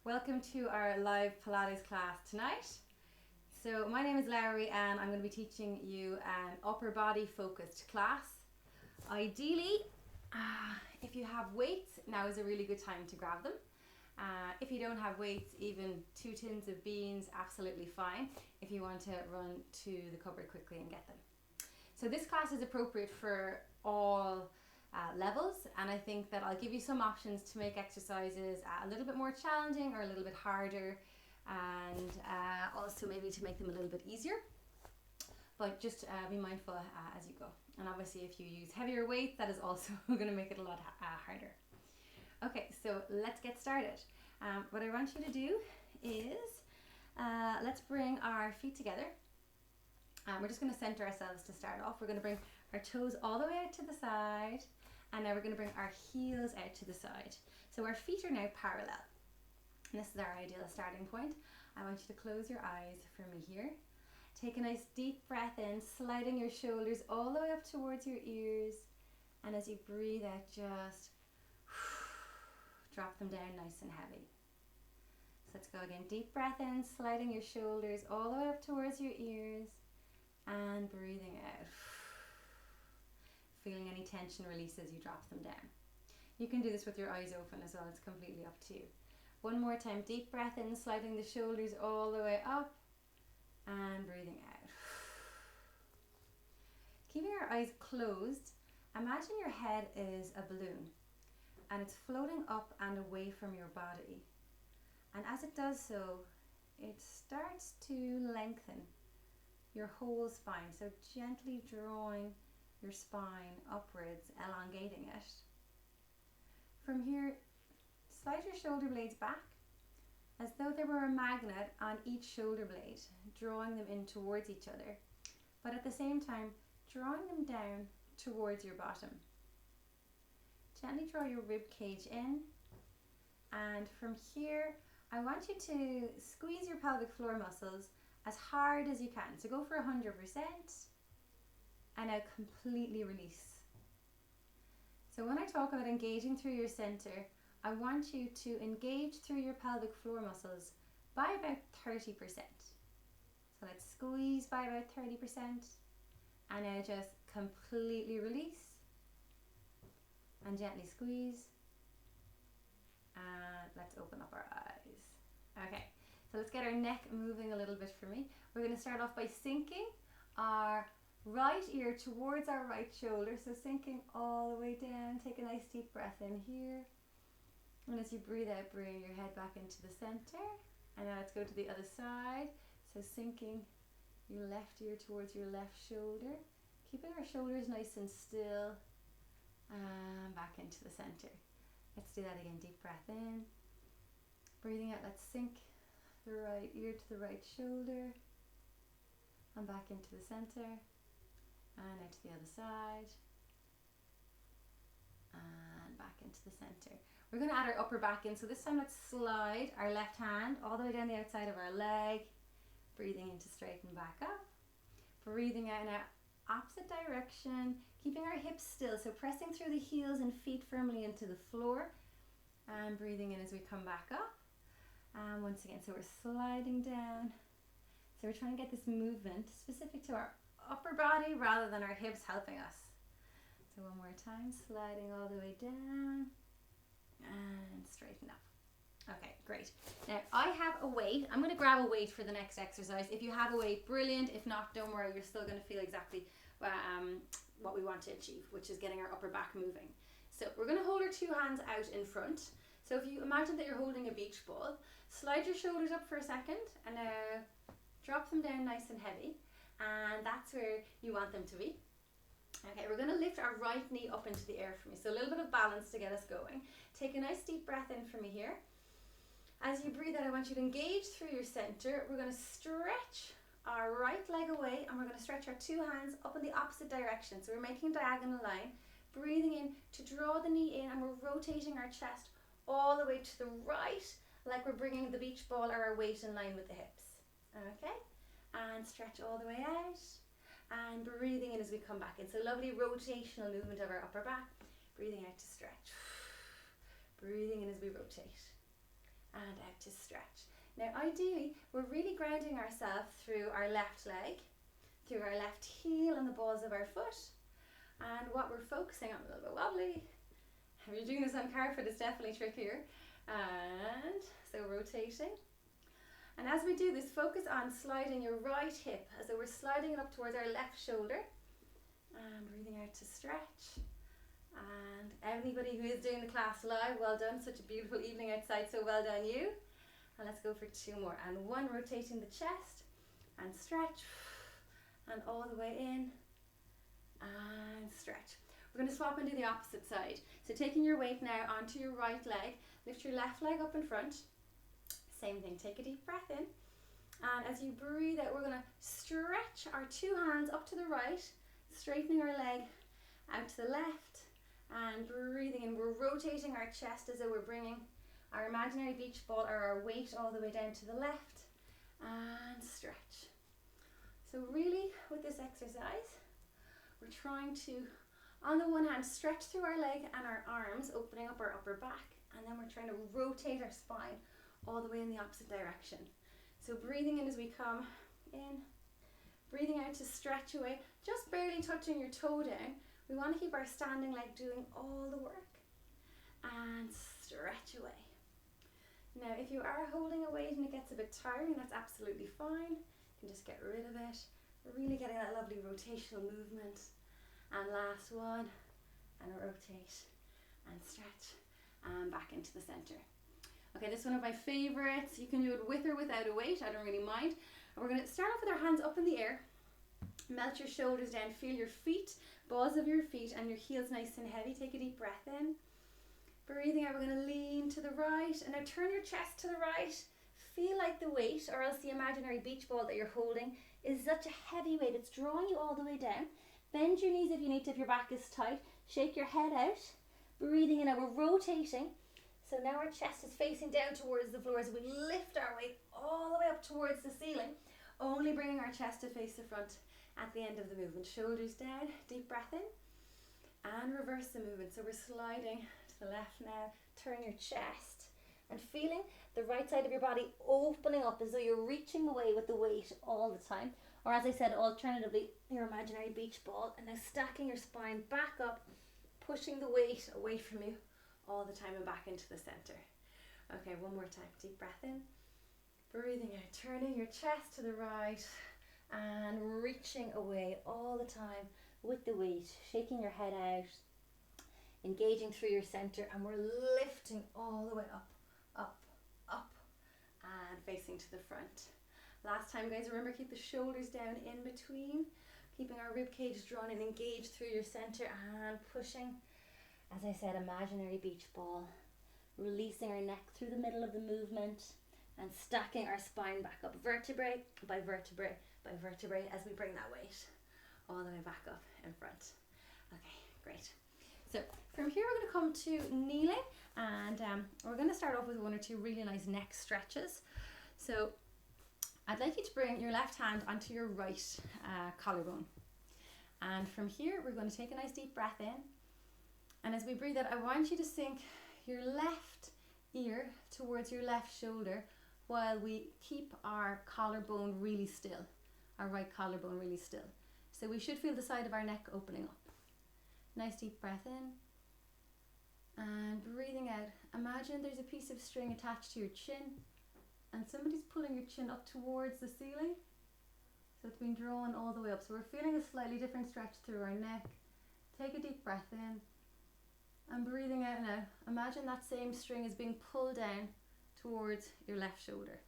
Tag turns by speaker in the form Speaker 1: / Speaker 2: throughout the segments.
Speaker 1: Welcome to our live Pilates class tonight. So my name is Lowry and I'm going to be teaching you an upper body focused class. Ideally, if you have weights, now is a really good time to grab them. If you don't have weights, even 2 tins of beans, absolutely fine if you want to run to the cupboard quickly and get them. So this class is appropriate for all levels, and I think that I'll give you some options to make exercises a little bit more challenging or a little bit harder, and also maybe to make them a little bit easier, but just be mindful as you go. And obviously if you use heavier weights, that is also going to make it a lot harder. Okay, so let's get started. What I want you to do is let's bring our feet together. We're just going to center ourselves to start off. We're going to bring our toes all the way out to the side, and now we're going to bring our heels out to the side. So our feet are now parallel. And this is our ideal starting point. I want you to close your eyes for me here. Take a nice deep breath in, sliding your shoulders all the way up towards your ears. And as you breathe out, just drop them down nice and heavy. So let's go again. Deep breath in, sliding your shoulders all the way up towards your ears. And breathing out. Feeling any tension release as you drop them down. You can do this with your eyes open as well, it's completely up to you. One more time, deep breath in, sliding the shoulders all the way up and breathing out. Keeping your eyes closed, imagine your head is a balloon and it's floating up and away from your body. And as it does so, it starts to lengthen your whole spine, so gently drawing your spine upwards, elongating it. From here, slide your shoulder blades back as though there were a magnet on each shoulder blade, drawing them in towards each other, but at the same time drawing them down towards your bottom. Gently draw your rib cage in, and from here I want you to squeeze your pelvic floor muscles as hard as you can. So go for 100% and now completely release. So when I talk about engaging through your center, I want you to engage through your pelvic floor muscles by about 30%. So let's squeeze by about 30% and now just completely release and gently squeeze, and let's open up our eyes. Okay. So let's get our neck moving a little bit for me. We're going to start off by sinking our right ear towards our right shoulder. So sinking all the way down. Take a nice deep breath in here. And as you breathe out, bring your head back into the center. And now let's go to the other side. So sinking your left ear towards your left shoulder. Keeping our shoulders nice and still. And back into the center. Let's do that again. Deep breath in. Breathing out, let's sink the right ear to the right shoulder and back into the center and out to the other side and back into the center. We're going to add our upper back in, so this time let's slide our left hand all the way down the outside of our leg, breathing in to straighten back up, breathing out in our opposite direction, keeping our hips still, so pressing through the heels and feet firmly into the floor and breathing in as we come back up. And once again, so we're sliding down. So we're trying to get this movement specific to our upper body rather than our hips helping us. So one more time, sliding all the way down and straighten up. Okay, great. Now I have a weight. I'm going to grab a weight for the next exercise. If you have a weight, brilliant. If not, don't worry, you're still going to feel exactly what we want to achieve, which is getting our upper back moving. So we're going to hold our 2 hands out in front. So if you imagine that you're holding a beach ball, slide your shoulders up for a second and now drop them down nice and heavy, and that's where you want them to be. Okay, we're going to lift our right knee up into the air for me, so a little bit of balance to get us going. Take a nice deep breath in for me here. As you breathe out, I want you to engage through your center. We're going to stretch our right leg away and we're going to stretch our 2 hands up in the opposite direction. So we're making a diagonal line, breathing in to draw the knee in, and we're rotating our chest all the way to the right, like we're bringing the beach ball or our weight in line with the hips. Okay, and stretch all the way out and breathing in as we come back in. So lovely rotational movement of our upper back. Breathing out to stretch. Breathing in as we rotate. and out to stretch. Now ideally, we're really grounding ourselves through our left leg, through our left heel and the balls of our foot. And what we're focusing on, a little bit wobbly. If you're doing this on carpet, it's definitely trickier. And so rotating. And as we do this, focus on sliding your right hip as though we're sliding it up towards our left shoulder. And breathing out to stretch. And anybody who is doing the class live, well done. Such a beautiful evening outside, so well done you. And let's go for 2 more. And 1, rotating the chest and stretch. And all the way in and stretch. We're going to swap and do the opposite side. So taking your weight now onto your right leg, lift your left leg up in front. Same thing, take a deep breath in. And as you breathe out, we're going to stretch our 2 hands up to the right, straightening our leg out to the left. And breathing in, we're rotating our chest as though we're bringing our imaginary beach ball or our weight all the way down to the left. And stretch. So really, with this exercise, we're trying to, on the one hand, stretch through our leg and our arms, opening up our upper back, and then we're trying to rotate our spine all the way in the opposite direction. So breathing in as we come in, breathing out to stretch away, just barely touching your toe down. We want to keep our standing leg doing all the work, and stretch away. Now, if you are holding a weight and it gets a bit tiring, that's absolutely fine. You can just get rid of it. We're really getting that lovely rotational movement. And last one, and rotate and stretch and back into the center. Okay, this is one of my favorites. You can do it with or without a weight, I don't really mind. And we're going to start off with our hands up in the air. Melt your shoulders down, feel your feet, balls of your feet and your heels nice and heavy. Take a deep breath in. Breathing out, we're going to lean to the right and now turn your chest to the right. Feel like the weight, or else the imaginary beach ball that you're holding, is such a heavy weight. It's drawing you all the way down. Bend your knees if you need to, if your back is tight. Shake your head out. Breathing in, now we're rotating. So now our chest is facing down towards the floor as we lift our weight all the way up towards the ceiling, only bringing our chest to face the front at the end of the movement. Shoulders down, deep breath in, and reverse the movement. So we're sliding to the left now. Turn your chest and feeling the right side of your body opening up as though you're reaching away with the weight all the time. Or as I said, alternatively, your imaginary beach ball. And now stacking your spine back up, pushing the weight away from you all the time and back into the center. Okay, 1 more time. Deep breath in. Breathing out, turning your chest to the right and reaching away all the time with the weight. Shaking your head out, engaging through your center, and we're lifting all the way up, up, up, and facing to the front. Last time, guys, remember, keep the shoulders down in between, keeping our rib cage drawn and engaged through your center and pushing, as I said, imaginary beach ball, releasing our neck through the middle of the movement and stacking our spine back up, vertebrae by vertebrae by vertebrae, as we bring that weight all the way back up in front. Okay, great. So from here we're going to come to kneeling, and we're going to start off with 1 or 2 really nice neck stretches. So I'd like you to bring your left hand onto your right collarbone, and from here we're going to take a nice deep breath in, and as we breathe out, I want you to sink your left ear towards your left shoulder while we keep our collarbone really still, our right collarbone really still. So we should feel the side of our neck opening up. Nice deep breath in and breathing out. Imagine there's a piece of string attached to your chin and somebody's pulling your chin up towards the ceiling. So it's been drawn all the way up. So we're feeling a slightly different stretch through our neck. Take a deep breath in and breathing out now. Imagine that same string is being pulled down towards your left shoulder.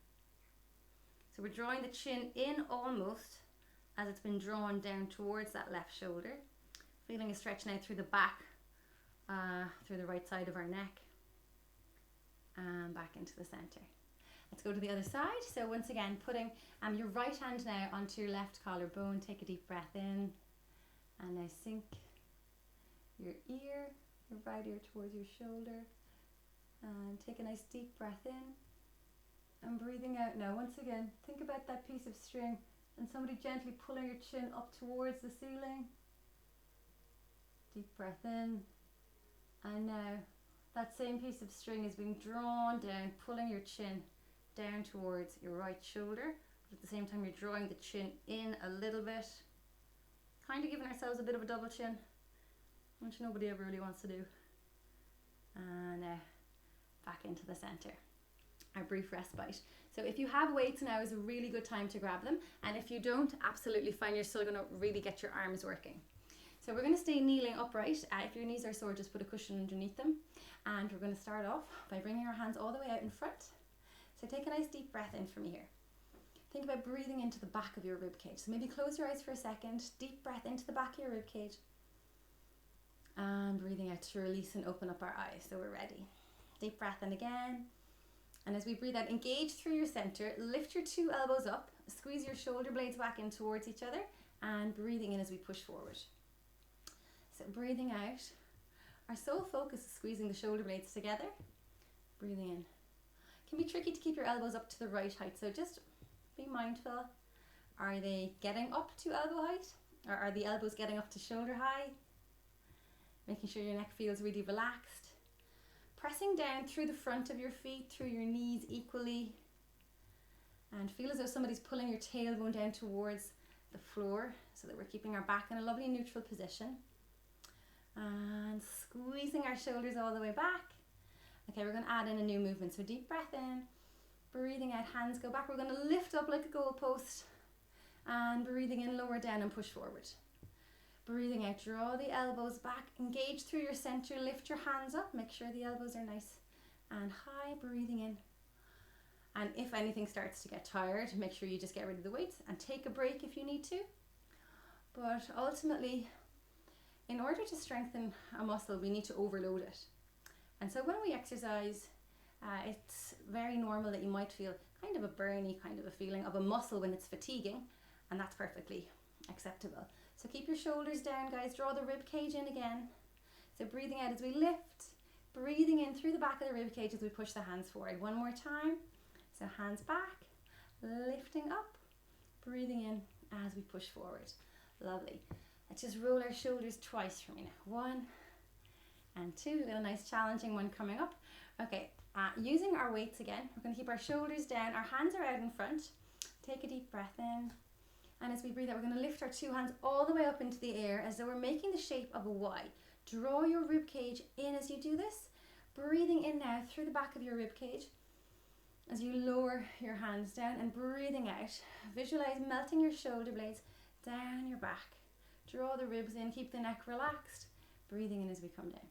Speaker 1: So we're drawing the chin in almost as it's been drawn down towards that left shoulder. Feeling a stretch now through the back, through the right side of our neck, and back into the center. Let's go to the other side. So once again, putting your right hand now onto your left collarbone. Take a deep breath in, and now sink your right ear towards your shoulder, and take a nice deep breath in, and breathing out now. Once again, think about that piece of string and somebody gently pulling your chin up towards the ceiling. Deep breath in, and now that same piece of string is being drawn down, pulling your chin down towards your right shoulder. But at the same time, you're drawing the chin in a little bit, kind of giving ourselves a bit of a double chin, which nobody ever really wants to do. And back into the center. Our brief respite. So if you have weights now is a really good time to grab them, and if you don't, absolutely fine, you're still going to really get your arms working. So we're going to stay kneeling upright. If your knees are sore, just put a cushion underneath them, and we're going to start off by bringing our hands all the way out in front. So take a nice deep breath in from here. Think about breathing into the back of your rib cage. So maybe close your eyes for a second, deep breath into the back of your rib cage, and breathing out to release and open up our eyes. So we're ready. Deep breath in again. And as we breathe out, engage through your center, lift your 2 elbows up, squeeze your shoulder blades back in towards each other, and breathing in as we push forward. So breathing out, our sole focus is squeezing the shoulder blades together. Breathing in. It can be tricky to keep your elbows up to the right height, so just be mindful. Are they getting up to elbow height? Or are the elbows getting up to shoulder high? Making sure your neck feels really relaxed. Pressing down through the front of your feet, through your knees equally. And feel as though somebody's pulling your tailbone down towards the floor so that we're keeping our back in a lovely neutral position. And squeezing our shoulders all the way back. Okay, we're going to add in a new movement. So deep breath in, breathing out, hands go back. We're going to lift up like a goalpost. And breathing in, lower down and push forward. Breathing out, draw the elbows back, engage through your center, lift your hands up, make sure the elbows are nice and high, breathing in. And if anything starts to get tired, make sure you just get rid of the weights and take a break if you need to. But ultimately, in order to strengthen a muscle, we need to overload it. And so when we exercise, it's very normal that you might feel kind of a burny kind of a feeling of a muscle when it's fatiguing, and that's perfectly acceptable. So keep your shoulders down, guys. Draw the rib cage in again. So breathing out as we lift, breathing in through the back of the rib cage as we push the hands forward. One more time. So hands back, lifting up, breathing in as we push forward. Lovely. Let's just roll our shoulders twice for me now. 1 and 2. A little nice challenging one coming up. Okay, using our weights again, we're going to keep our shoulders down. Our hands are out in front. Take a deep breath in. And as we breathe out, we're going to lift our 2 hands all the way up into the air as though we're making the shape of a Y. Draw your rib cage in as you do this. Breathing in now through the back of your rib cage as you lower your hands down, and breathing out. Visualize melting your shoulder blades down your back. Draw the ribs in, keep the neck relaxed. Breathing in as we come down.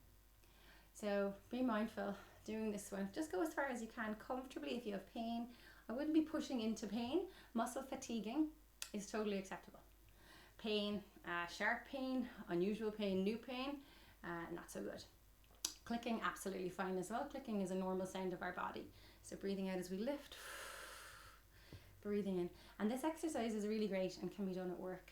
Speaker 1: So be mindful doing this one. Just go as far as you can comfortably. If you have pain, I wouldn't be pushing into pain. Muscle fatiguing is totally acceptable. Pain, sharp pain, unusual pain, new pain, not so good. Clicking, absolutely fine as well. Clicking is a normal sound of our body. So breathing out as we lift, breathing in. And this exercise is really great and can be done at work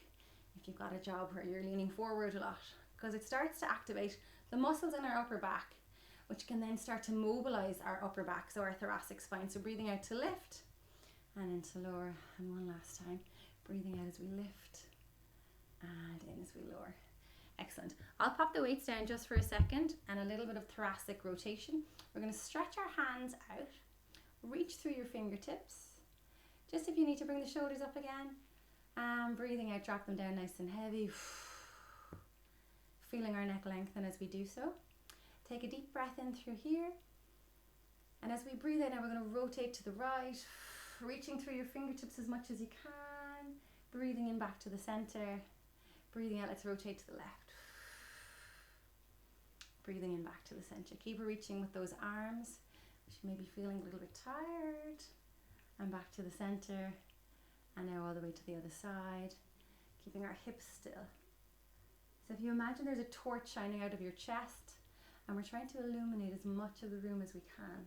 Speaker 1: if you've got a job where you're leaning forward a lot, because it starts to activate the muscles in our upper back, which can then start to mobilize our upper back, so our thoracic spine. So breathing out to lift and into lower, and one last time. Breathing out as we lift and in as we lower. Excellent. I'll pop the weights down just for a second and a little bit of thoracic rotation. We're going to stretch our hands out, reach through your fingertips. Just if you need to bring the shoulders up again, and breathing out, drop them down nice and heavy. Feeling our neck lengthen as we do so. Take a deep breath in through here. And as we breathe out now, we're going to rotate to the right, reaching through your fingertips as much as you can. Breathing in back to the center. Breathing out, let's rotate to the left. Breathing in back to the center. Keep reaching with those arms, which you may be feeling a little bit tired. And back to the center. And now all the way to the other side. Keeping our hips still. So if you imagine there's a torch shining out of your chest, and we're trying to illuminate as much of the room as we can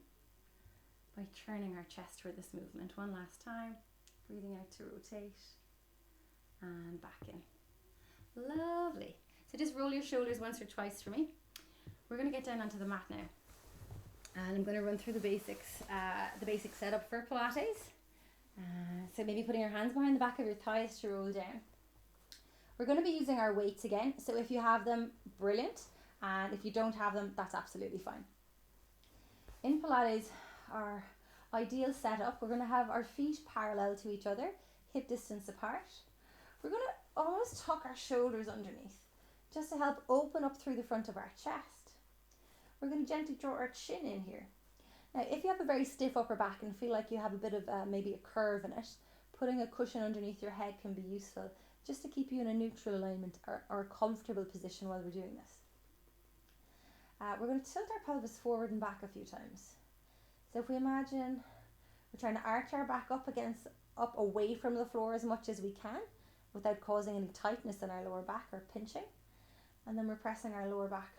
Speaker 1: by turning our chest for this movement. One last time. Breathing out to rotate. And back in. Lovely. So just roll your shoulders once or twice for me. We're going to get down onto the mat now. And I'm going to run through the basic setup for Pilates. So maybe putting your hands behind the back of your thighs to roll down. We're going to be using our weights again. So if you have them, brilliant. And if you don't have them, that's absolutely fine. In Pilates, our ideal setup, we're going to have our feet parallel to each other, hip distance apart. We're going to almost tuck our shoulders underneath, just to help open up through the front of our chest. We're going to gently draw our chin in here. Now, if you have a very stiff upper back and feel like you have a bit of maybe a curve in it, putting a cushion underneath your head can be useful, just to keep you in a neutral alignment or a comfortable position while we're doing this. We're going to tilt our pelvis forward and back a few times. So if we imagine we're trying to arch our back up away from the floor as much as we can without causing any tightness in our lower back or pinching. And then we're pressing our lower back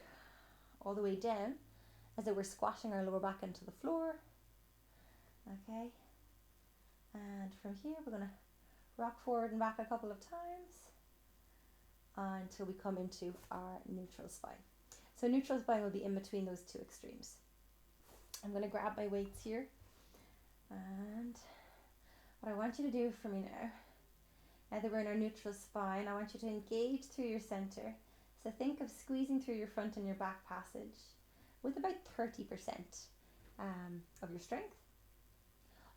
Speaker 1: all the way down as though we're squashing our lower back into the floor. Okay. And from here we're going to rock forward and back a couple of times until we come into our neutral spine. So neutral spine will be in between those two extremes. I'm going to grab my weights here, and what I want you to do for me now that we're in our neutral spine, I want you to engage through your center. So think of squeezing through your front and your back passage with about 30% of your strength.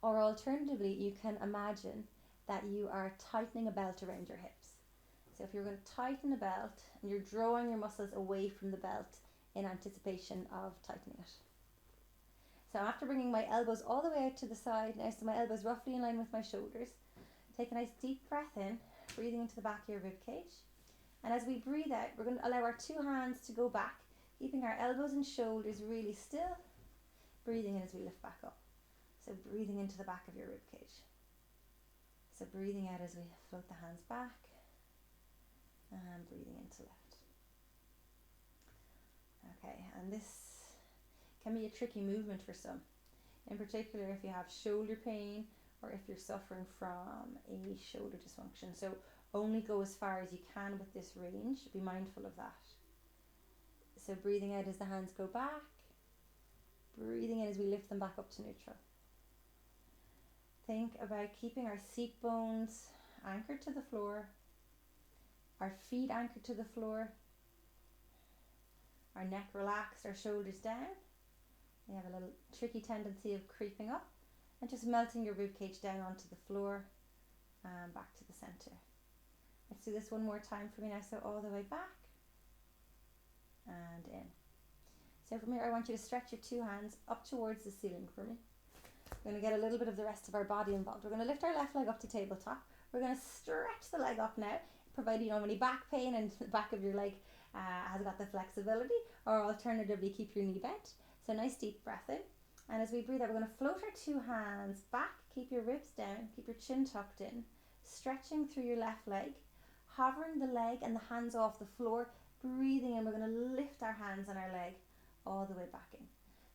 Speaker 1: Or alternatively, you can imagine that you are tightening a belt around your hips. So if you're going to tighten a belt and you're drawing your muscles away from the belt in anticipation of tightening it. So after bringing my elbows all the way out to the side now, so my elbows roughly in line with my shoulders, take a nice deep breath in, breathing into the back of your rib cage. And as we breathe out, we're going to allow our two hands to go back, keeping our elbows and shoulders really still, breathing in as we lift back up. So breathing into the back of your rib cage. So breathing out as we float the hands back, and breathing in to lift. Okay, and this can be a tricky movement for some. In particular if you have shoulder pain or if you're suffering from a shoulder dysfunction. So only go as far as you can with this range. Be mindful of that. So breathing out as the hands go back. Breathing in as we lift them back up to neutral. Think about keeping our seat bones anchored to the floor. Our feet anchored to the floor. Our neck relaxed, our shoulders down. We have a little tricky tendency of creeping up and just melting your rib cage down onto the floor and back to the center. Let's do this one more time for me now. So all the way back and in. So from here I want you to stretch your two hands up towards the ceiling for me. We're going to get a little bit of the rest of our body involved. We're going to lift our left leg up to tabletop. We're going to stretch the leg up now, provided you don't have any back pain and the back of your leg has got the flexibility, or alternatively keep your knee bent. So nice deep breath in, and as we breathe out we're going to float our two hands back, keep your ribs down, keep your chin tucked in, stretching through your left leg, hovering the leg and the hands off the floor, breathing in. We're going to lift our hands and our leg all the way back in.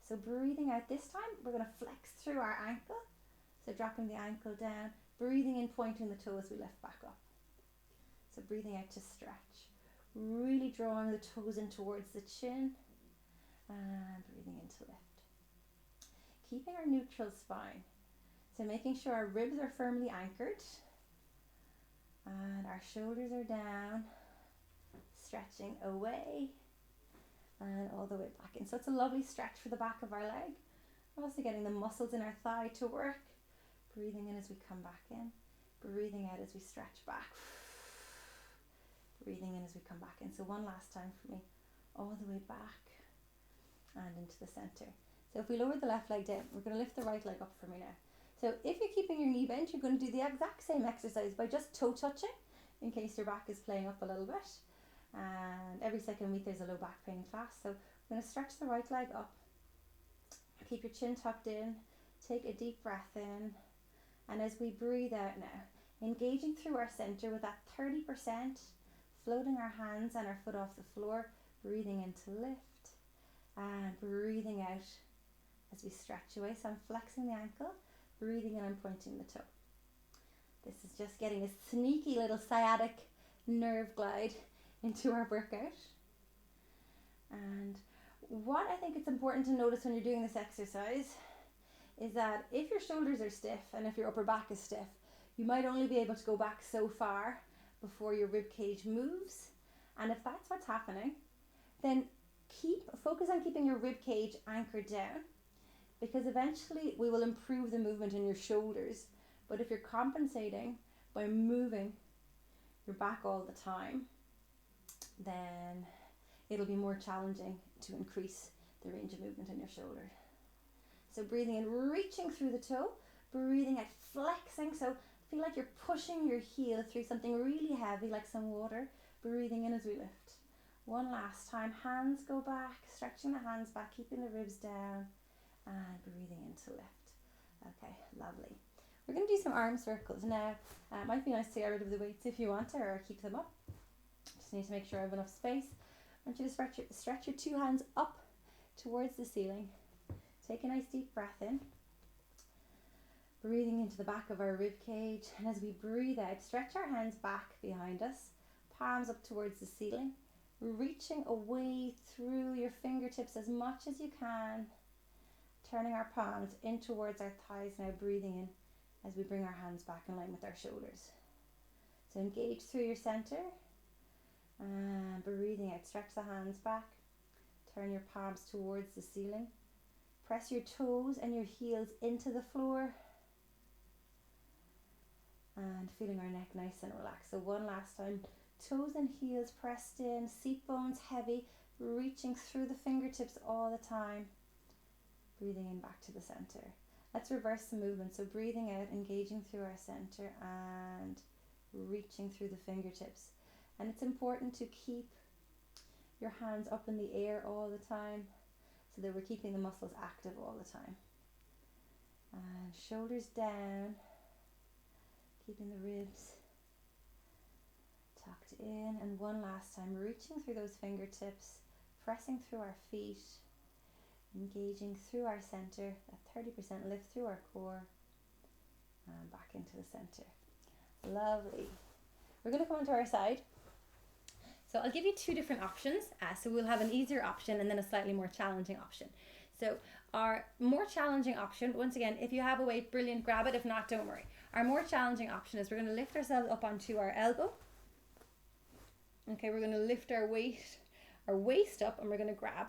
Speaker 1: So breathing out this time, we're going to flex through our ankle, so dropping the ankle down, breathing in, pointing the toe as we lift back up. So breathing out to stretch, really drawing the toes in towards the chin, and breathing in to lift. Keeping our neutral spine, so making sure our ribs are firmly anchored and our shoulders are down, stretching away and all the way back in. So it's a lovely stretch for the back of our leg. We're also getting the muscles in our thigh to work. Breathing in as we come back in, breathing out as we stretch back, breathing in as we come back in. So one last time for me, all the way back and into the center. So if we lower the left leg down, we're going to lift the right leg up for me now. So if you're keeping your knee bent, you're going to do the exact same exercise by just toe touching, in case your back is playing up a little bit. And every second week there's a low back pain class. So we're going to stretch the right leg up, keep your chin tucked in, take a deep breath in, and as we breathe out now, engaging through our center with that 30%, floating our hands and our foot off the floor, breathing in to lift, and breathing out as we stretch away. So I'm flexing the ankle, breathing in, I'm pointing the toe. This is just getting a sneaky little sciatic nerve glide into our workout. And what I think it's important to notice when you're doing this exercise is that if your shoulders are stiff and if your upper back is stiff, you might only be able to go back so far before your rib cage moves. And if that's what's happening, then focus on keeping your rib cage anchored down. because eventually we will improve the movement in your shoulders. But if you're compensating by moving your back all the time, then it'll be more challenging to increase the range of movement in your shoulder. So breathing in, reaching through the toe, breathing out, flexing. So feel like you're pushing your heel through something really heavy, like some water. Breathing in as we lift. One last time, hands go back, stretching the hands back, keeping the ribs down, and breathing in to lift. Okay, lovely. We're going to do some arm circles now. It might be nice to get rid of the weights if you want to, or keep them up. Just need to make sure I have enough space. I want you to stretch your two hands up towards the ceiling. Take a nice deep breath in. Breathing into the back of our rib cage. And as we breathe out, stretch our hands back behind us. Palms up towards the ceiling. Reaching away through your fingertips as much as you can. Turning our palms in towards our thighs now, breathing in as we bring our hands back in line with our shoulders. So engage through your center. And breathing out, stretch the hands back. Turn your palms towards the ceiling. Press your toes and your heels into the floor. And feeling our neck nice and relaxed. So one last time. Toes and heels pressed in, seat bones heavy, reaching through the fingertips all the time. Breathing in back to the center. Let's reverse the movement. So breathing out, engaging through our center and reaching through the fingertips. And it's important to keep your hands up in the air all the time so that we're keeping the muscles active all the time. And shoulders down, keeping the ribs tucked in. And one last time, reaching through those fingertips, pressing through our feet, engaging through our center, that 30% lift through our core, and back into the center. Lovely. We're going to come onto our side. So I'll give you two different options. So we'll have an easier option and then a slightly more challenging option. So our more challenging option, once again, if you have a weight, brilliant, grab it. If not, don't worry. Our more challenging option is we're going to lift ourselves up onto our elbow. Okay, we're going to lift our waist up, and we're going to grab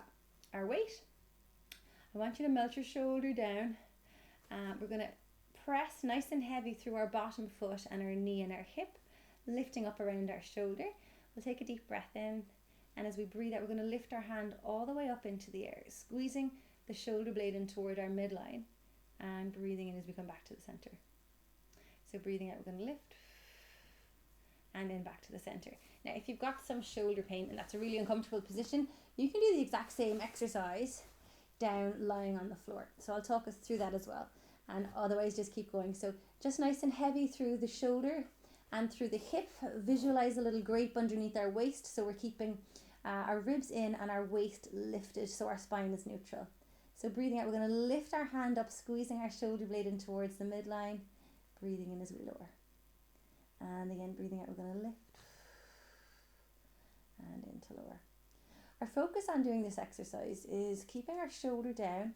Speaker 1: our weight. I want you to melt your shoulder down. We're going to press nice and heavy through our bottom foot and our knee and our hip, lifting up around our shoulder. We'll take a deep breath in, and as we breathe out, we're going to lift our hand all the way up into the air, squeezing the shoulder blade in toward our midline, and breathing in as we come back to the center. So breathing out, we're going to lift, and then back to the center. Now, if you've got some shoulder pain and that's a really uncomfortable position, you can do the exact same exercise down lying on the floor. So I'll talk us through that as well. And otherwise, just keep going. So just nice and heavy through the shoulder and through the hip. Visualize a little grape underneath our waist. So we're keeping our ribs in and our waist lifted so our spine is neutral. So breathing out, we're going to lift our hand up, squeezing our shoulder blade in towards the midline. Breathing in as we lower. And again, breathing out, we're going to lift and into lower. Our focus on doing this exercise is keeping our shoulder down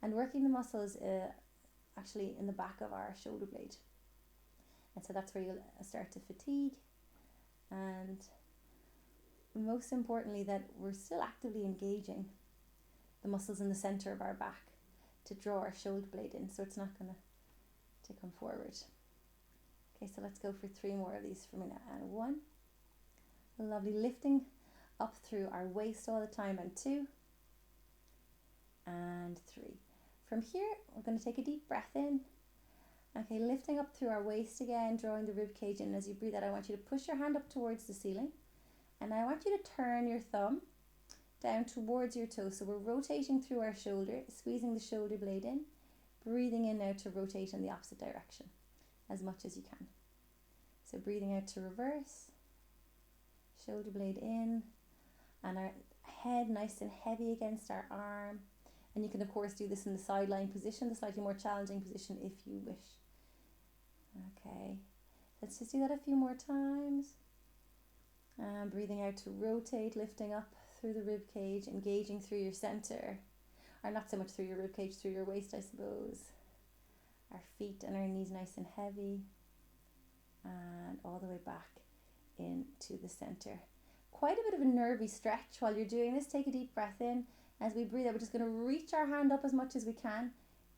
Speaker 1: and working the muscles actually in the back of our shoulder blade. And so that's where you'll start to fatigue. And most importantly, that we're still actively engaging the muscles in the center of our back to draw our shoulder blade in, so it's not going to come forward. Okay, so let's go for 3 more of these for me now. And 1, lovely, lifting up through our waist all the time, and 2, and 3. From here, we're going to take a deep breath in. Okay, lifting up through our waist again, drawing the rib cage in. As you breathe out, I want you to push your hand up towards the ceiling, and I want you to turn your thumb down towards your toe. So we're rotating through our shoulder, squeezing the shoulder blade in, breathing in now to rotate in the opposite direction as much as you can. So breathing out to reverse, shoulder blade in, and our head nice and heavy against our arm. And you can of course do this in the side lying position, the slightly more challenging position if you wish. Okay, let's just do that a few more times. And breathing out to rotate, lifting up through the rib cage, engaging through your center, or not so much through your rib cage, through your waist, I suppose. Our feet and our knees nice and heavy, and all the way back into the center. Quite a bit of a nervy stretch while you're doing this. Take a deep breath in As we breathe out, we're just going to reach our hand up as much as we can.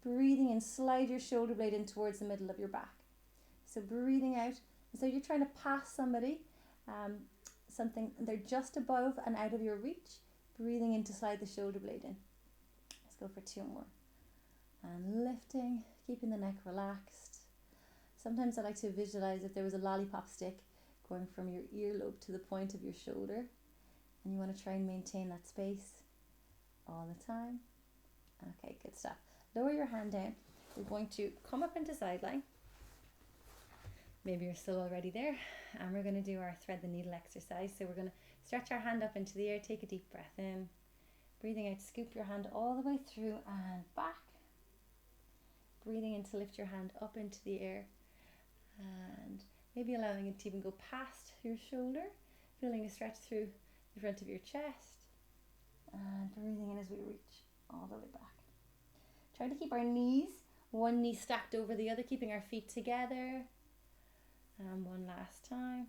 Speaker 1: Breathing in, slide your shoulder blade in towards the middle of your back. So breathing out, so you're trying to pass somebody, something, they're just above and out of your reach. Breathing in to slide the shoulder blade in. Let's go for 2 more. And lifting, keeping the neck relaxed. Sometimes I like to visualize if there was a lollipop stick going from your earlobe to the point of your shoulder, and you want to try and maintain that space all the time. Okay, good stuff. Lower your hand down. We're going to come up into side line. Maybe you're still already there. And we're going to do our thread the needle exercise. So we're going to stretch our hand up into the air. Take a deep breath in. Breathing out, scoop your hand all the way through and back. Breathing in to lift your hand up into the air. And maybe allowing it to even go past your shoulder. Feeling a stretch through the front of your chest. And breathing in as we reach all the way back. Try to keep our knees, one knee stacked over the other, keeping our feet together. And one last time.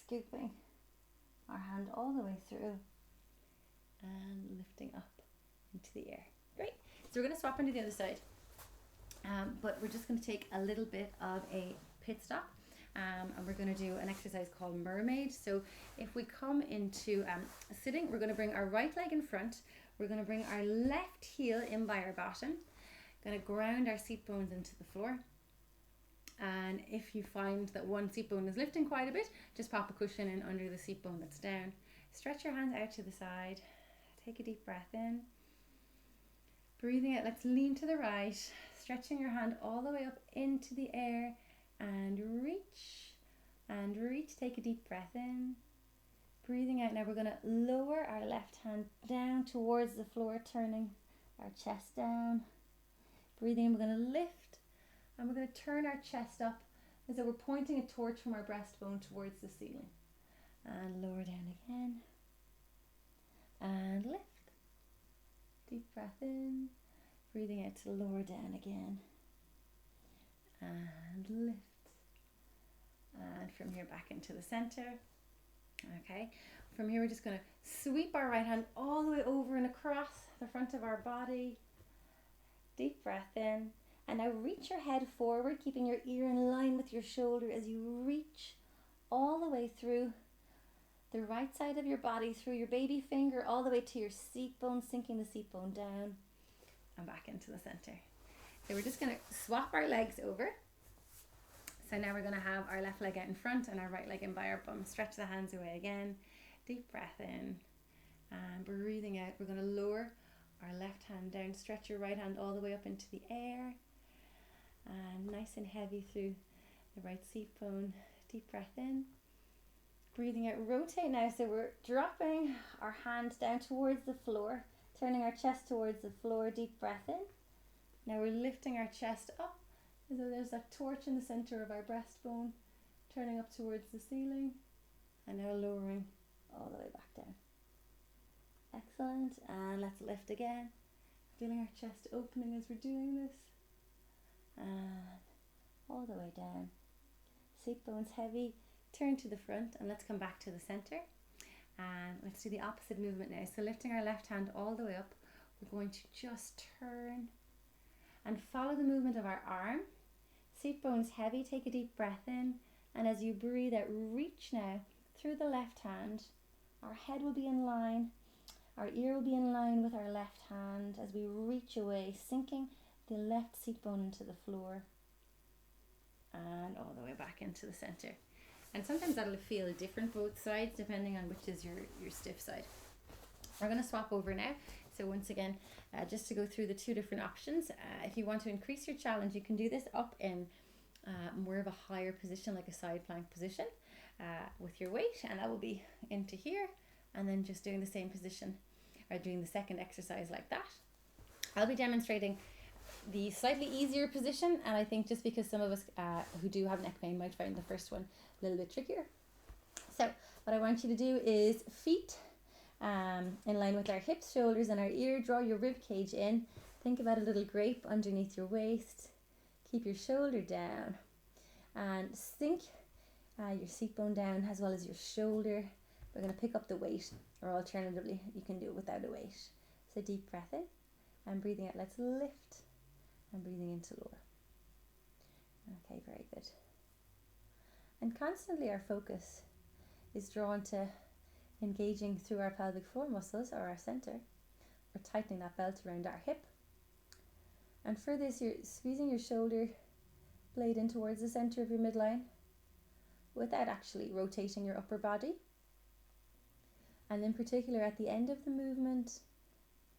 Speaker 1: Scooping our hand all the way through and lifting up into the air. Great. So we're going to swap into the other side. But we're just going to take a little bit of a pit stop. And we're going to do an exercise called Mermaid. So if we come into sitting, we're going to bring our right leg in front. We're going to bring our left heel in by our bottom. Going to ground our seat bones into the floor. And if you find that one seat bone is lifting quite a bit, just pop a cushion in under the seat bone that's down. Stretch your hands out to the side. Take a deep breath in. Breathing out, let's lean to the right. Stretching your hand all the way up into the air. And reach. And reach. Take a deep breath in. Breathing out. Now we're going to lower our left hand down towards the floor, turning our chest down. Breathing in, we're going to lift. And we're going to turn our chest up as though we're pointing a torch from our breastbone towards the ceiling. And lower down again. And lift. Deep breath in. Breathing out to lower down again. And lift. And from here back into the center. Okay. From here we're just going to sweep our right hand all the way over and across the front of our body. Deep breath in. And now reach your head forward, keeping your ear in line with your shoulder as you reach all the way through the right side of your body, through your baby finger, all the way to your seat bone, sinking the seat bone down and back into the center. So we're just going to swap our legs over. So now we're going to have our left leg out in front and our right leg in by our bum. Stretch the hands away again. Deep breath in. And breathing out, we're going to lower our left hand down. Stretch your right hand all the way up into the air. And nice and heavy through the right seat bone. Deep breath in. Breathing out, rotate now. So we're dropping our hands down towards the floor, turning our chest towards the floor. Deep breath in. Now we're lifting our chest up as though there's that torch in the center of our breastbone, turning up towards the ceiling. And now lowering all the way back down. Excellent. And let's lift again. Feeling our chest opening as we're doing this. And all the way down. Seat bones heavy. Turn to the front and let's come back to the center. And let's do the opposite movement now. So lifting our left hand all the way up, we're going to just turn and follow the movement of our arm. Seat bones heavy. Take a deep breath in. And as you breathe out, reach now through the left hand. Our head will be in line. Our ear will be in line with our left hand as we reach away, sinking the left seat bone into the floor and all the way back into the center. And sometimes that'll feel different both sides depending on which is your stiff side. We're going to swap over now. So once again, just to go through the two different options, if you want to increase your challenge, you can do this up in more of a higher position, like a side plank position with your weight, and that will be into here, and then just doing the same position or doing the second exercise like that. I'll be demonstrating the slightly easier position, and I think just because some of us who do have neck pain might find the first one a little bit trickier. So what I want you to do is feet in line with our hips, shoulders and our ear. Draw your rib cage in. Think about a little grape underneath your waist. Keep your shoulder down and sink your seat bone down as well as your shoulder. We're going to pick up the weight, or alternatively you can do it without a weight. So deep breath in and breathing out. Let's lift and breathing into lower. Okay, very good. And constantly our focus is drawn to engaging through our pelvic floor muscles or our center, or tightening that belt around our hip. And for this, you're squeezing your shoulder blade in towards the center of your midline without actually rotating your upper body. And in particular, at the end of the movement,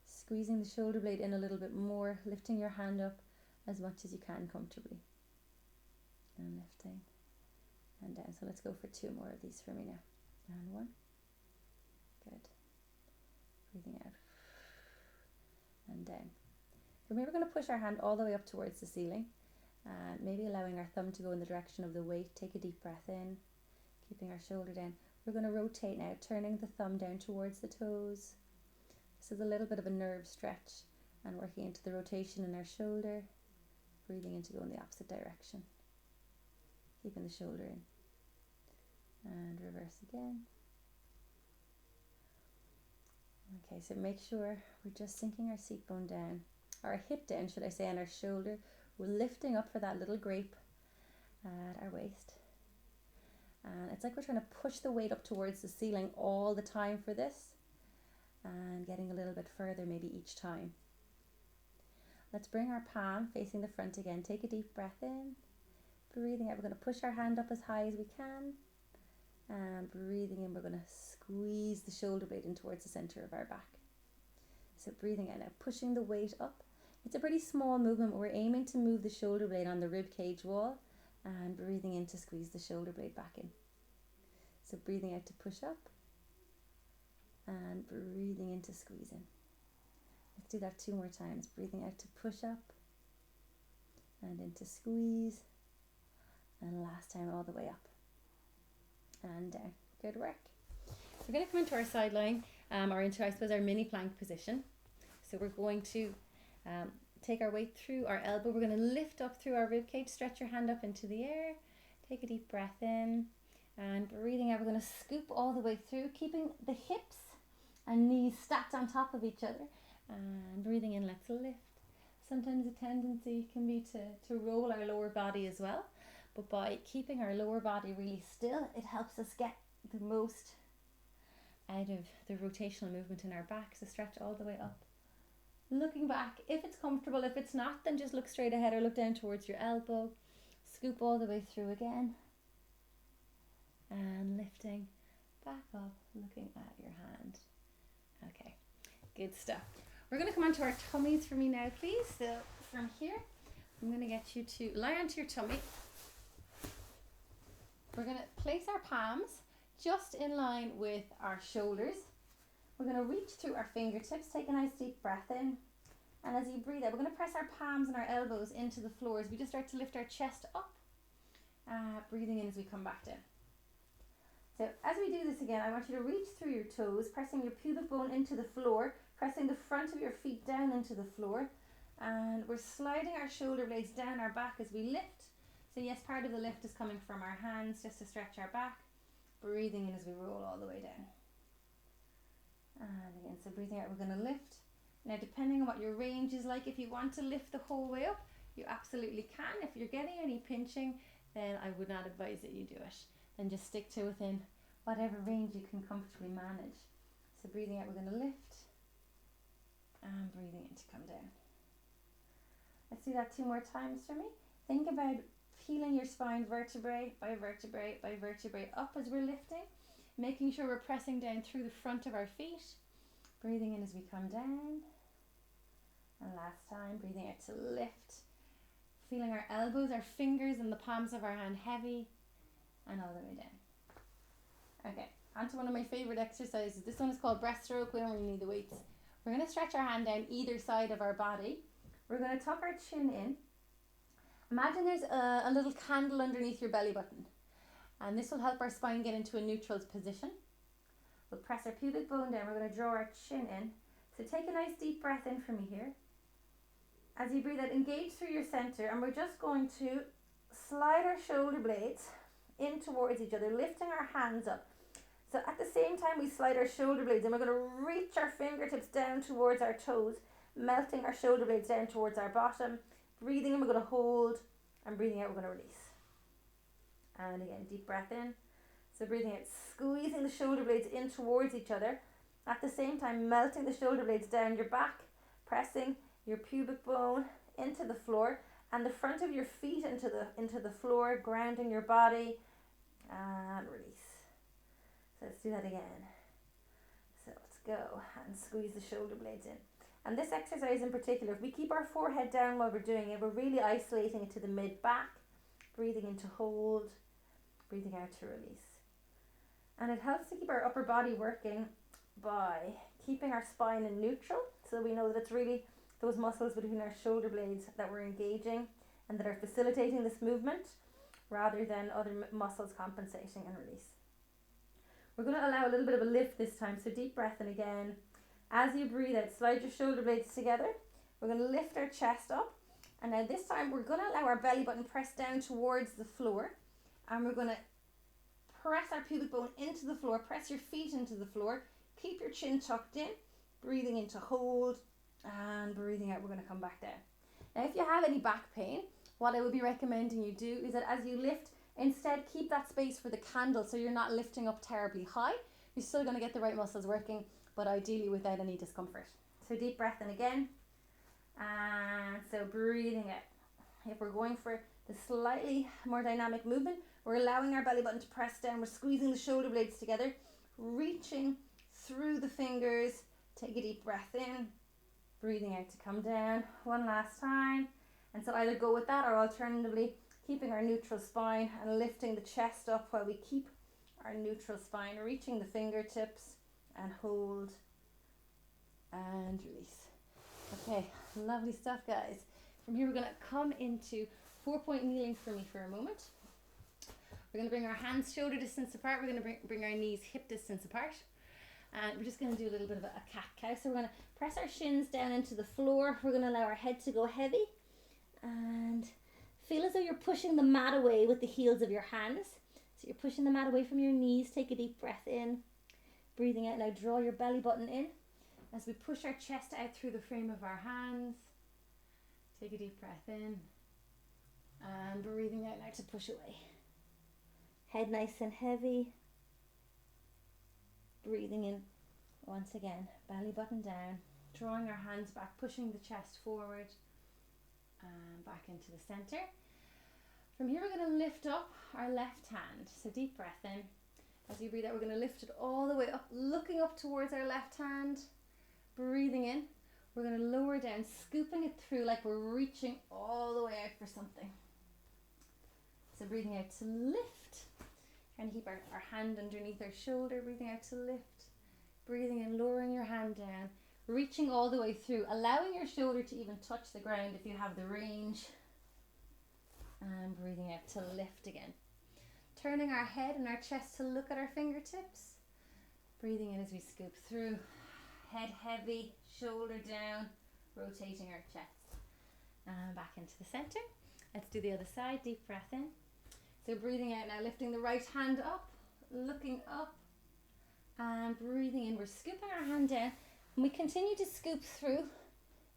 Speaker 1: squeezing the shoulder blade in a little bit more, lifting your hand up as much as you can comfortably. And lifting and down. So let's go for 2 more of these for me now. And 1. Good. Breathing out. And down. From here, we're going to push our hand all the way up towards the ceiling. And maybe allowing our thumb to go in the direction of the weight. Take a deep breath in, keeping our shoulder down. We're going to rotate now, turning the thumb down towards the toes. This is a little bit of a nerve stretch and working into the rotation in our shoulder. Breathing in to go in the opposite direction. Keeping the shoulder in. And reverse again. Okay, so make sure we're just sinking our seat bone down, or our hip down, should I say, and our shoulder. We're lifting up for that little grape at our waist. And it's like we're trying to push the weight up towards the ceiling all the time for this. And getting a little bit further maybe each time. Let's bring our palm facing the front again. Take a deep breath in. Breathing out, we're going to push our hand up as high as we can. And breathing in, we're going to squeeze the shoulder blade in towards the center of our back. So breathing out now, pushing the weight up. It's a pretty small movement. We're aiming to move the shoulder blade on the rib cage wall. And breathing in to squeeze the shoulder blade back in. So breathing out to push up. And breathing in to squeeze in. Let's do that 2 more times. Breathing out to push up. And into squeeze. And last time all the way up. And down. Good work. We're going to come into our side lying, or into, I suppose, our mini plank position. So we're going to take our weight through our elbow. We're going to lift up through our rib cage. Stretch your hand up into the air. Take a deep breath in. And breathing out, we're going to scoop all the way through, keeping the hips and knees stacked on top of each other. And breathing in, let's lift. Sometimes a tendency can be to roll our lower body as well. But by keeping our lower body really still, it helps us get the most out of the rotational movement in our back. So stretch all the way up. Looking back, if it's comfortable. If it's not, then just look straight ahead or look down towards your elbow. Scoop all the way through again. And lifting back up, looking at your hand. Okay, good stuff. We're going to come onto our tummies for me now, please. So from here, I'm going to get you to lie onto your tummy. We're going to place our palms just in line with our shoulders. We're going to reach through our fingertips, take a nice deep breath in. And as you breathe out, we're going to press our palms and our elbows into the floor as we just start to lift our chest up. Breathing in as we come back down. So as we do this again, I want you to reach through your toes, pressing your pubic bone into the floor, pressing the front of your feet down into the floor. And we're sliding our shoulder blades down our back as we lift. So yes, part of the lift is coming from our hands just to stretch our back. Breathing in as we roll all the way down. And again, so breathing out, we're going to lift. Now, depending on what your range is like, if you want to lift the whole way up, you absolutely can. If you're getting any pinching, then I would not advise that you do it. Then just stick to within whatever range you can comfortably manage. So breathing out, we're going to lift. And breathing in to come down. Let's do that 2 more times for me. Think about feeling your spine vertebrae by vertebrae by vertebrae up as we're lifting. Making sure we're pressing down through the front of our feet. Breathing in as we come down. And last time, breathing out to lift. Feeling our elbows, our fingers and the palms of our hand heavy. And all the way down. Okay, onto one of my favourite exercises. This one is called Breaststroke. We don't really need the weights. We're going to stretch our hand down either side of our body. We're going to tuck our chin in. Imagine there's a little candle underneath your belly button. And this will help our spine get into a neutral position. We'll press our pubic bone down. We're going to draw our chin in. So take a nice deep breath in for me here. As you breathe out, engage through your center. And we're just going to slide our shoulder blades in towards each other, lifting our hands up. So at the same time we slide our shoulder blades, and we're going to reach our fingertips down towards our toes, melting our shoulder blades down towards our bottom. Breathing in, we're going to hold, and breathing out, we're going to release. And again, deep breath in. So breathing out, squeezing the shoulder blades in towards each other. At the same time, melting the shoulder blades down your back, pressing your pubic bone into the floor, and the front of your feet into the floor, grounding your body, and release. So let's do that again. So let's go and squeeze the shoulder blades in. And this exercise in particular, if we keep our forehead down while we're doing it, we're really isolating it to the mid-back. Breathing in to hold, breathing out to release. And it helps to keep our upper body working by keeping our spine in neutral. So we know that it's really those muscles between our shoulder blades that we're engaging and that are facilitating this movement rather than other muscles compensating and release. We're going to allow a little bit of a lift this time. So deep breath in again. As you breathe out, slide your shoulder blades together. We're going to lift our chest up. And now this time we're going to allow our belly button press down towards the floor. And we're going to press our pubic bone into the floor. Press your feet into the floor. Keep your chin tucked in. Breathing in to hold. And breathing out, we're going to come back down. Now if you have any back pain, what I would be recommending you do is that as you lift, instead keep that space for the candle so you're not lifting up terribly high. You're still going to get the right muscles working, but ideally without any discomfort. So deep breath in again. And so breathing out. If we're going for the slightly more dynamic movement, we're allowing our belly button to press down. We're squeezing the shoulder blades together, reaching through the fingers. Take a deep breath in, breathing out to come down. One last time. And so either go with that or alternatively keeping our neutral spine and lifting the chest up while we keep our neutral spine, reaching the fingertips and hold and release. Okay, lovely stuff, guys. From here, we're going to come into 4-point kneeling for me for a moment. We're going to bring our hands shoulder distance apart. We're going to bring our knees hip distance apart. And we're just going to do a little bit of a cat-cow. So we're going to press our shins down into the floor. We're going to allow our head to go heavy. And feel as though you're pushing the mat away with the heels of your hands. So you're pushing the mat away from your knees. Take a deep breath in. Breathing out. Now draw your belly button in. As we push our chest out through the frame of our hands. Take a deep breath in. And breathing out now to push away. Head nice and heavy. Breathing in once again. Belly button down. Drawing our hands back. Pushing the chest forward. And back into the center. From here we're going to lift up our left hand. So deep breath in. As you breathe out, we're going to lift it all the way up. Looking up towards our left hand. Breathing in, we're going to lower down, scooping it through like we're reaching all the way out for something. So breathing out to lift, trying to keep our hand underneath our shoulder, breathing out to lift, breathing in, lowering your hand down, reaching all the way through, allowing your shoulder to even touch the ground if you have the range, and breathing out to lift again. Turning our head and our chest to look at our fingertips, breathing in as we scoop through. Head heavy, shoulder down, rotating our chest. And back into the center. Let's do the other side. Deep breath in. So breathing out now, lifting the right hand up, looking up, and breathing in. We're scooping our hand down, and we continue to scoop through,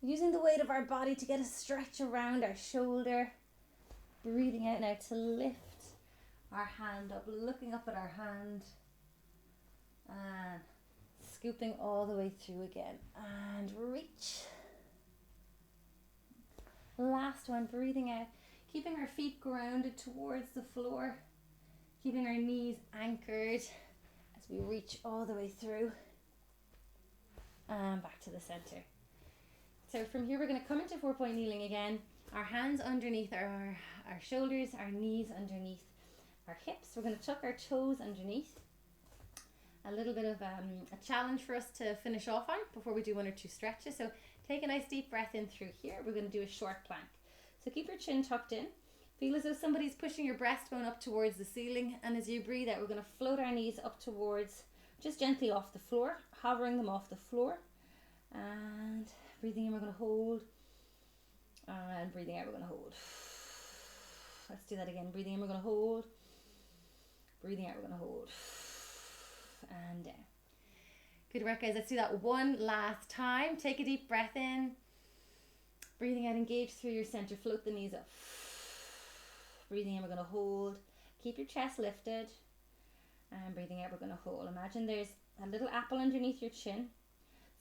Speaker 1: using the weight of our body to get a stretch around our shoulder. Breathing out now to lift our hand up, looking up at our hand, and scooping all the way through again, and reach. Last one, breathing out, keeping our feet grounded towards the floor, keeping our knees anchored as we reach all the way through, and back to the center. So from here we're going to come into 4-point kneeling again, our hands underneath our shoulders, our knees underneath our hips. We're going to tuck our toes underneath. A little bit of a challenge for us to finish off on before we do 1 or 2 stretches. So take a nice deep breath in through here. We're going to do a short plank. So keep your chin tucked in. Feel as though somebody's pushing your breastbone up towards the ceiling. And as you breathe out, we're going to float our knees up towards, just gently off the floor, hovering them off the floor. And breathing in, we're going to hold. And breathing out, we're going to hold. Let's do that again. Breathing in, we're going to hold. Breathing out, we're going to hold. and down. Good work, guys. Let's do that one last time. Take a deep breath in. Breathing out, engage through your center. Float the knees up. Breathing in, we're going to hold. Keep your chest lifted. And breathing out, we're going to hold. Imagine there's a little apple underneath your chin.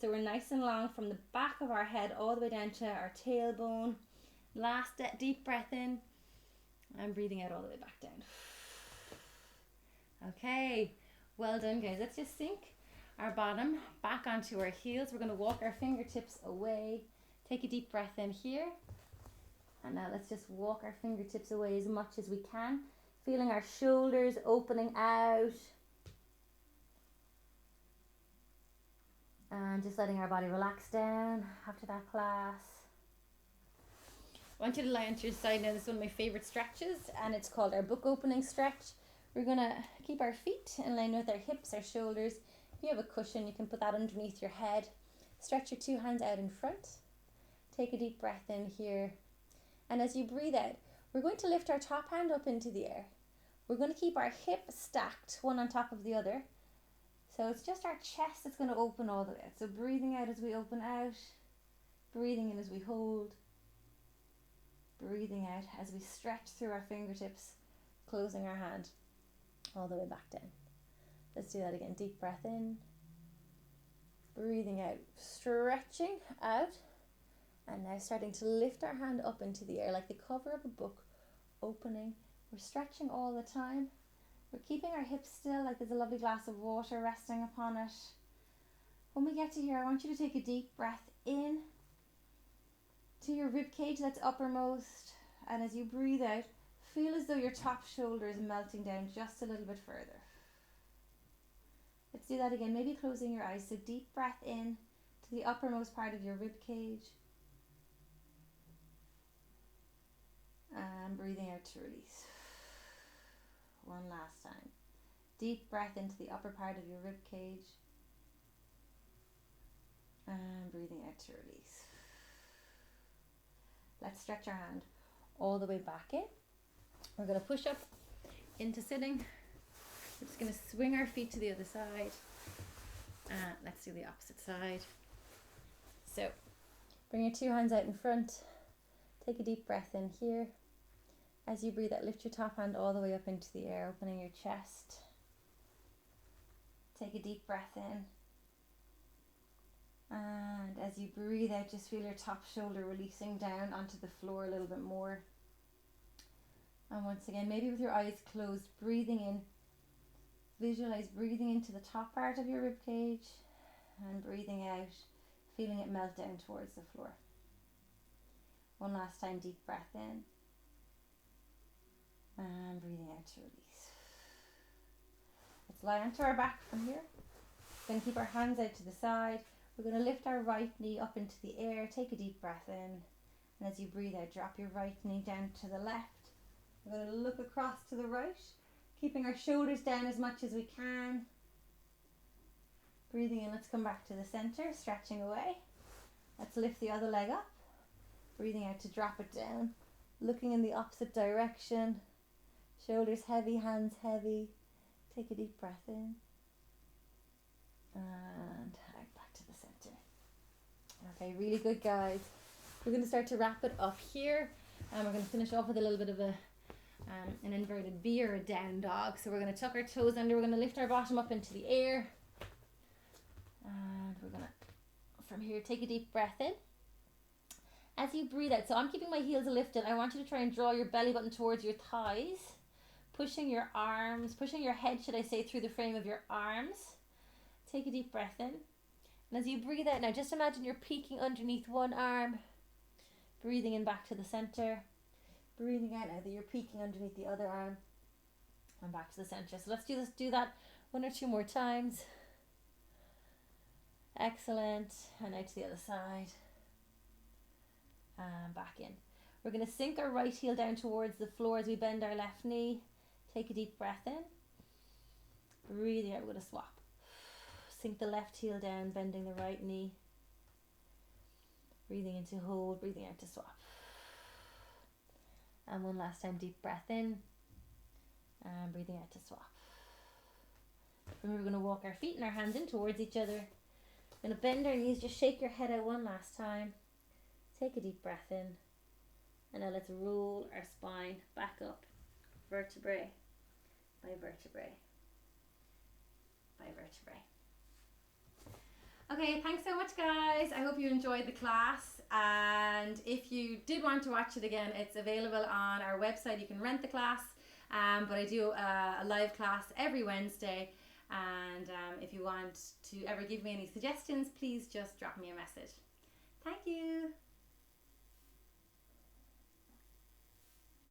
Speaker 1: So we're nice and long from the back of our head all the way down to our tailbone. Last deep breath in. And breathing out all the way back down. Okay, well done, guys. Let's just sink our bottom back onto our heels. We're going to walk our fingertips away. Take a deep breath in here. And now let's just walk our fingertips away as much as we can. Feeling our shoulders opening out. And just letting our body relax down after that class. I want you to lie onto your side now. This is one of my favorite stretches, and it's called our book opening stretch. We're going to keep our feet in line with our hips, our shoulders. If you have a cushion, you can put that underneath your head. Stretch your two hands out in front. Take a deep breath in here. And as you breathe out, we're going to lift our top hand up into the air. We're going to keep our hips stacked, one on top of the other. So it's just our chest that's going to open all the way out. So breathing out as we open out. Breathing in as we hold. Breathing out as we stretch through our fingertips, closing our hand all the way back down. Let's do that again. Deep breath in. Breathing out, stretching out. And now starting to lift our hand up into the air like the cover of a book, opening. We're stretching all the time. We're keeping our hips still like there's a lovely glass of water resting upon it. When we get to here, I want you to take a deep breath in to your rib cage that's uppermost, and as you breathe out, feel as though your top shoulder is melting down just a little bit further. Let's do that again, maybe closing your eyes. So deep breath in to the uppermost part of your rib cage, and breathing out to release. One last time. Deep breath into the upper part of your rib cage, and breathing out to release. Let's stretch our hand all the way back in. We're going to push up into sitting. We're just going to swing our feet to the other side. Let's do the opposite side. So bring your two hands out in front. Take a deep breath in here. As you breathe out, lift your top hand all the way up into the air, opening your chest. Take a deep breath in. And as you breathe out, just feel your top shoulder releasing down onto the floor a little bit more. And once again, maybe with your eyes closed, breathing in. Visualize breathing into the top part of your rib cage and breathing out, feeling it melt down towards the floor. One last time, deep breath in. And breathing out to release. Let's lie onto our back from here. We're going to keep our hands out to the side. We're going to lift our right knee up into the air. Take a deep breath in. And as you breathe out, drop your right knee down to the left. We're going to look across to the right, keeping our shoulders down as much as we can. Breathing in, let's come back to the center, stretching away. Let's lift the other leg up. Breathing out to drop it down. Looking in the opposite direction. Shoulders heavy, hands heavy. Take a deep breath in. And out back to the center. Okay, really good, guys. We're going to start to wrap it up here. And we're going to finish off with a little bit of an inverted V or a down dog. So we're going to tuck our toes under. We're going to lift our bottom up into the air. And we're going to, from here, take a deep breath in. As you breathe out, so I'm keeping my heels lifted. I want you to try and draw your belly button towards your thighs. Pushing your arms, pushing your head, should I say, through the frame of your arms. Take a deep breath in. And as you breathe out, now just imagine you're peeking underneath one arm. Breathing in back to the center. Breathing out now that you're peeking underneath the other arm. And back to the center. So let's do that one or two more times. Excellent. And out to the other side. And back in. We're going to sink our right heel down towards the floor as we bend our left knee. Take a deep breath in. Breathing out, we're going to swap. Sink the left heel down, bending the right knee. Breathing in to hold, breathing out to swap. And one last time, deep breath in. And breathing out to swap.
Speaker 2: And we're going to walk our feet and our hands in towards each other. Going to bend our knees, just shake your head out one last time. Take a deep breath in. And now let's roll our spine back up, vertebrae by vertebrae by vertebrae. Okay, thanks so much guys. I hope you enjoyed the class, and if you did want to watch it again, it's available on our website. You can rent the class, but I do a live class every Wednesday, and if you want to ever give me any suggestions, please just drop me a message. Thank you.